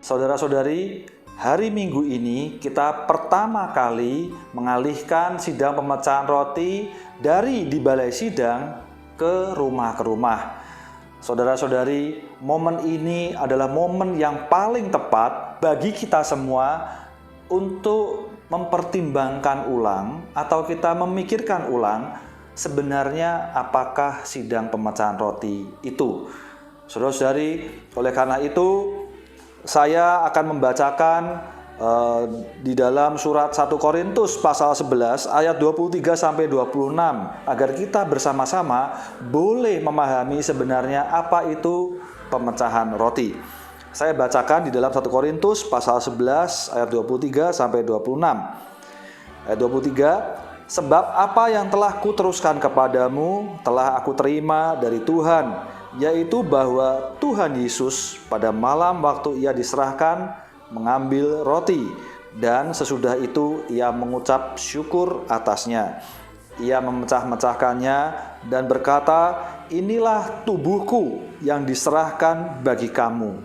Saudara-saudari, hari Minggu ini kita pertama kali mengalihkan sidang pemecahan roti dari di balai sidang ke rumah. Saudara-saudari, momen ini adalah momen yang paling tepat bagi kita semua untuk mempertimbangkan ulang atau kita memikirkan ulang sebenarnya apakah sidang pemecahan roti itu. Saudara-saudari, oleh karena itu saya akan membacakan di dalam surat 1 Korintus pasal 11 ayat 23 sampai 26 agar kita bersama-sama boleh memahami sebenarnya apa itu pemecahan roti. Saya bacakan di dalam 1 Korintus pasal 11 ayat 23 sampai 26. Ayat 23, sebab apa yang telah kuteruskan kepadamu telah aku terima dari Tuhan, yaitu bahwa Tuhan Yesus pada malam waktu ia diserahkan mengambil roti, dan sesudah itu ia mengucap syukur atasnya. Ia memecah-mecahkannya dan berkata, inilah tubuhku yang diserahkan bagi kamu.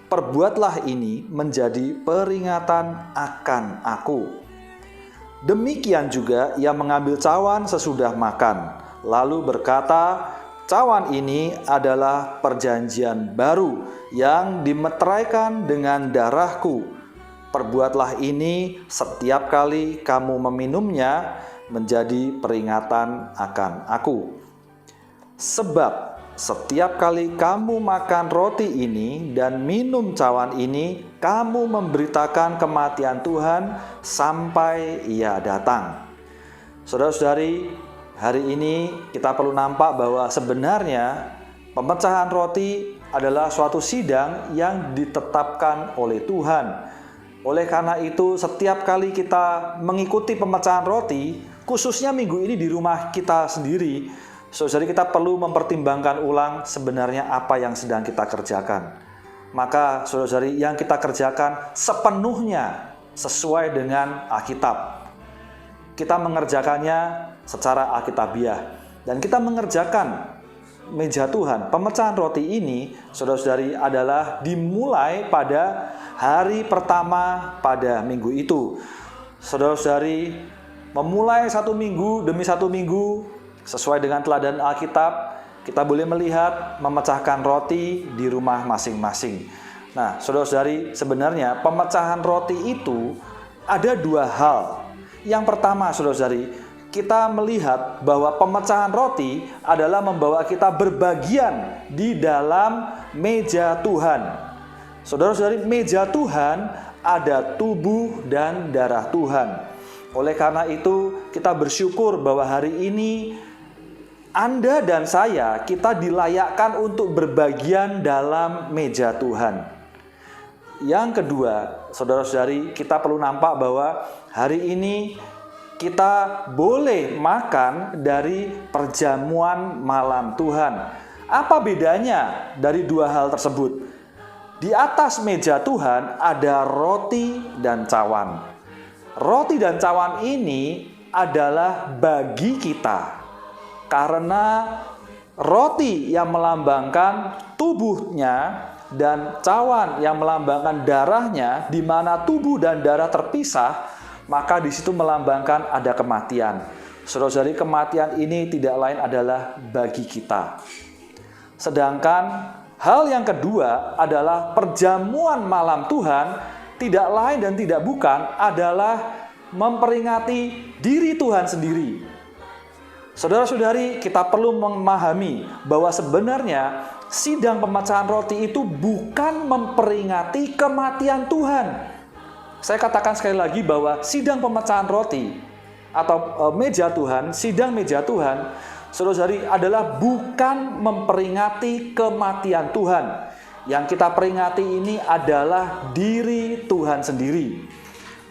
Perbuatlah ini menjadi peringatan akan aku. Demikian juga ia mengambil cawan sesudah makan, lalu berkata, cawan ini adalah perjanjian baru yang dimeteraikan dengan darahku. Perbuatlah ini setiap kali kamu meminumnya menjadi peringatan akan aku. Sebab setiap kali kamu makan roti ini dan minum cawan ini, kamu memberitakan kematian Tuhan sampai ia datang. Saudara-saudari, hari ini kita perlu nampak bahwa sebenarnya pemecahan roti adalah suatu sidang yang ditetapkan oleh Tuhan. Oleh karena itu, setiap kali kita mengikuti pemecahan roti, khususnya minggu ini di rumah kita sendiri, saudara, kita perlu mempertimbangkan ulang sebenarnya apa yang sedang kita kerjakan. Maka saudara-saudari, yang kita kerjakan sepenuhnya sesuai dengan Alkitab. Kita mengerjakannya secara alkitabiah, dan kita mengerjakan meja Tuhan. Pemecahan roti ini, saudara-saudari, adalah dimulai pada hari pertama pada minggu itu. Saudara-saudari, memulai satu minggu demi satu minggu sesuai dengan teladan Alkitab, kita boleh melihat memecahkan roti di rumah masing-masing. Nah, saudara-saudari, sebenarnya pemecahan roti itu ada dua hal. Yang pertama, saudara-saudari, kita melihat bahwa pemecahan roti adalah membawa kita berbagian di dalam meja Tuhan. Saudara-saudari, meja Tuhan ada tubuh dan darah Tuhan. Oleh karena itu, kita bersyukur bahwa hari ini Anda dan saya, kita dilayakkan untuk berbagian dalam meja Tuhan. Yang kedua, saudara-saudari, kita perlu nampak bahwa hari ini kita boleh makan dari perjamuan malam Tuhan. Apa bedanya dari dua hal tersebut? Di atas meja Tuhan ada roti dan cawan. Roti dan cawan ini adalah bagi kita, karena roti yang melambangkan tubuhnya dan cawan yang melambangkan darahnya, di mana tubuh dan darah terpisah, maka di situ melambangkan ada kematian. Saudara-saudari, kematian ini tidak lain adalah bagi kita. Sedangkan hal yang kedua adalah perjamuan malam Tuhan, tidak lain dan tidak bukan adalah memperingati diri Tuhan sendiri. Saudara-saudari, kita perlu memahami bahwa sebenarnya sidang pemecahan roti itu bukan memperingati kematian Tuhan. Saya katakan sekali lagi bahwa sidang pemecahan roti atau meja Tuhan, sidang meja Tuhan, saudara-saudari, adalah bukan memperingati kematian Tuhan. Yang kita peringati ini adalah diri Tuhan sendiri.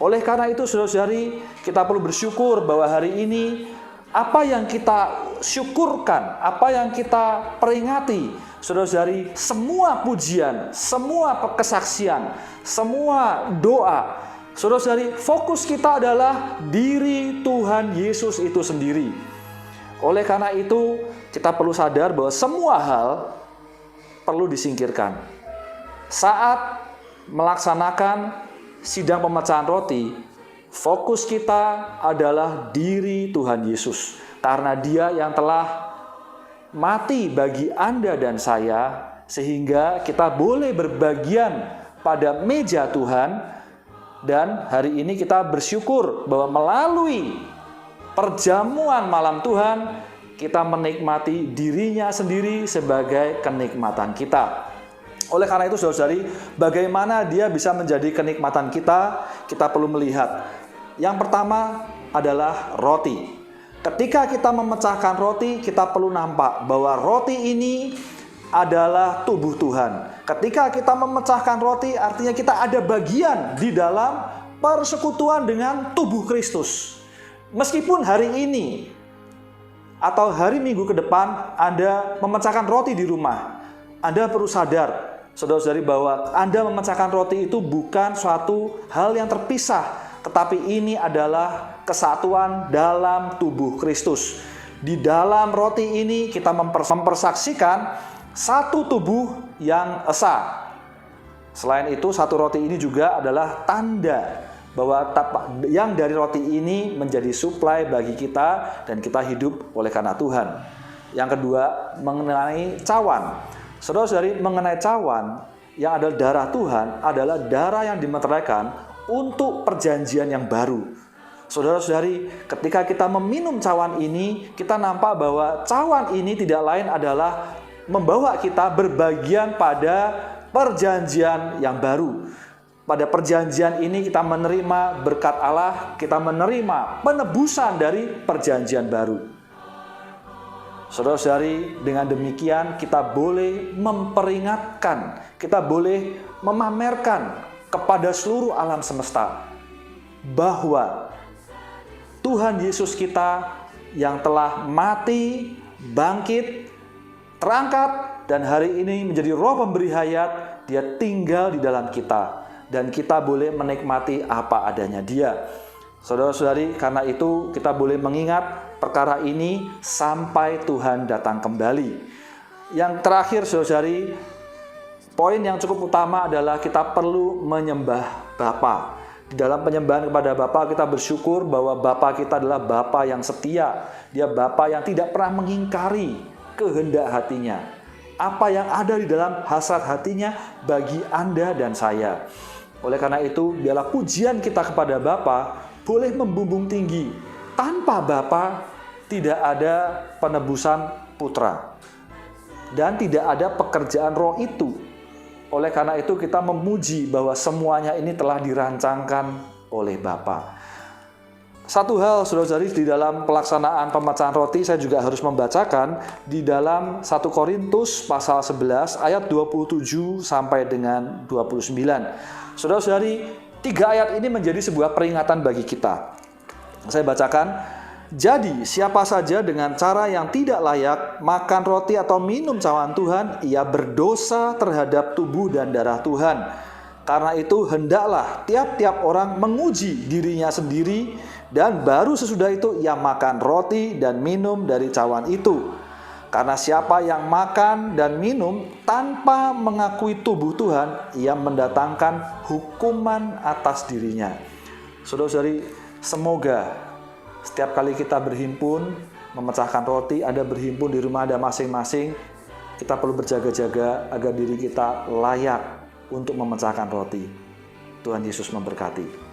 Oleh karena itu, saudara-saudari, kita perlu bersyukur bahwa hari ini apa yang kita syukurkan, apa yang kita peringati, saudara-saudari, semua pujian, semua kesaksian, semua doa, saudara-saudari, fokus kita adalah diri Tuhan Yesus itu sendiri. Oleh karena itu, kita perlu sadar bahwa semua hal perlu disingkirkan. Saat melaksanakan sidang pemecahan roti, fokus kita adalah diri Tuhan Yesus. Karena Dia yang telah mati bagi Anda dan saya, sehingga kita boleh berbagian pada meja Tuhan. Dan hari ini kita bersyukur bahwa melalui perjamuan malam Tuhan, kita menikmati dirinya sendiri sebagai kenikmatan kita. Oleh karena itu saudara-saudari, bagaimana Dia bisa menjadi kenikmatan kita, kita perlu melihat. Yang pertama adalah roti. Ketika kita memecahkan roti, kita perlu nampak bahwa roti ini adalah tubuh Tuhan. Ketika kita memecahkan roti, artinya kita ada bagian di dalam persekutuan dengan tubuh Kristus. Meskipun hari ini atau hari Minggu ke depan Anda memecahkan roti di rumah, Anda perlu sadar, saudara-saudari, bahwa Anda memecahkan roti itu bukan suatu hal yang terpisah, tetapi ini adalah kesatuan dalam tubuh Kristus. Di dalam roti ini kita mempersaksikan satu tubuh yang esa. Selain itu, satu roti ini juga adalah tanda bahwa yang dari roti ini menjadi suplai bagi kita dan kita hidup oleh karena Tuhan. Yang kedua, mengenai cawan. Saudara-saudari, mengenai cawan yang adalah darah Tuhan adalah darah yang dimeteraikan untuk perjanjian yang baru. Saudara-saudari, ketika kita meminum cawan ini, kita nampak bahwa cawan ini tidak lain adalah membawa kita berbagian pada perjanjian yang baru. Pada perjanjian ini kita menerima berkat Allah, kita menerima penebusan dari perjanjian baru. Saudara-saudari, dengan demikian kita boleh memperingatkan, kita boleh memamerkan kepada seluruh alam semesta bahwa Tuhan Yesus kita yang telah mati, bangkit, terangkat, dan hari ini menjadi roh pemberi hayat, Dia tinggal di dalam kita. Dan kita boleh menikmati apa adanya Dia. Saudara-saudari, karena itu kita boleh mengingat perkara ini sampai Tuhan datang kembali. Yang terakhir saudara-saudari, poin yang cukup utama adalah kita perlu menyembah Bapa. Di dalam penyembahan kepada Bapa, kita bersyukur bahwa Bapa kita adalah Bapa yang setia. Dia Bapa yang tidak pernah mengingkari kehendak hatinya. Apa yang ada di dalam hasrat hatinya bagi Anda dan saya. Oleh karena itu, biarlah pujian kita kepada Bapa boleh membumbung tinggi. Tanpa Bapa tidak ada penebusan putra. Dan tidak ada pekerjaan roh itu. Oleh karena itu kita memuji bahwa semuanya ini telah dirancangkan oleh Bapa. Satu hal saudara-saudari, di dalam pelaksanaan pemecahan roti saya juga harus membacakan di dalam 1 Korintus pasal 11 ayat 27 sampai dengan 29. Saudara-saudari, 3 ayat ini menjadi sebuah peringatan bagi kita. Saya bacakan. Jadi siapa saja dengan cara yang tidak layak makan roti atau minum cawan Tuhan, ia berdosa terhadap tubuh dan darah Tuhan. Karena itu hendaklah tiap-tiap orang menguji dirinya sendiri, dan baru sesudah itu ia makan roti dan minum dari cawan itu. Karena siapa yang makan dan minum tanpa mengakui tubuh Tuhan, ia mendatangkan hukuman atas dirinya. Saudara-saudari, semoga setiap kali kita berhimpun memecahkan roti, Anda berhimpun di rumah Anda masing-masing, kita perlu berjaga-jaga agar diri kita layak untuk memecahkan roti. Tuhan Yesus memberkati.